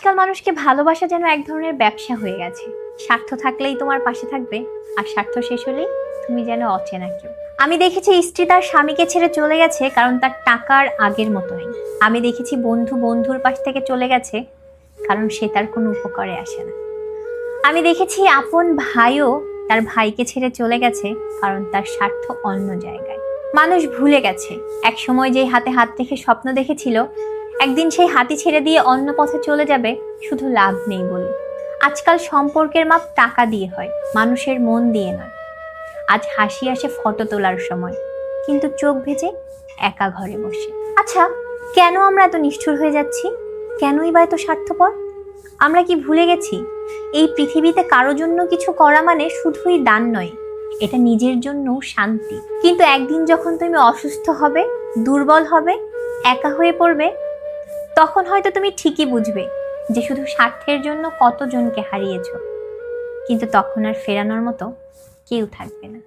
আজকাল মানুষকে ভালোবাসা যেন এক ধরনের ব্যবসা হয়ে গেছে। স্বার্থ থাকলেই তোমার পাশে থাকবে, আর স্বার্থ শেষ হলেই তুমি যেন অচেনা কেউ। আমি দেখেছি স্ত্রী তার স্বামীকে ছেড়ে চলে গেছে কারণ তার টাকার আগের মতো নেই। আমি দেখেছি বন্ধু বন্ধুর পাশ থেকে চলে গেছে কারণ সে তার কোনো উপকারে আসে না। আমি দেখেছি আপন ভাইও তার ভাইকে ছেড়ে চলে গেছে কারণ তার স্বার্থ অন্য জায়গায়। মানুষ ভুলে গেছে এক সময় যে হাতে হাত রেখে স্বপ্ন দেখেছিল একদিন সেই হাতি ছেড়ে দিয়ে অন্য পথে চলে যাবে শুধু লাভ নেই বলে। আজকাল সম্পর্কের মাপ টাকা দিয়ে হয়, মানুষের মন দিয়ে নয়। আজ হাসি আসে ফটো তোলার সময়, কিন্তু চোখ ভেজে একা ঘরে বসে। আচ্ছা, কেন আমরা এত নিষ্ঠুর হয়ে যাচ্ছি? কেনই বা এত স্বার্থপর? আমরা কি ভুলে গেছি এই পৃথিবীতে কারো জন্য কিছু করা মানে শুধুই দান নয়, এটা নিজের জন্যও শান্তি। কিন্তু একদিন যখন তুমি অসুস্থ হবে, দুর্বল হবে, একা হয়ে পড়বে, তখন হয়তো তুমি ঠিকই বুঝবে যে শুধু স্বার্থের জন্য কতজনকে হারিয়েছো, কিন্তু তখন আর ফেরানোর মতো কেউ থাকবে না।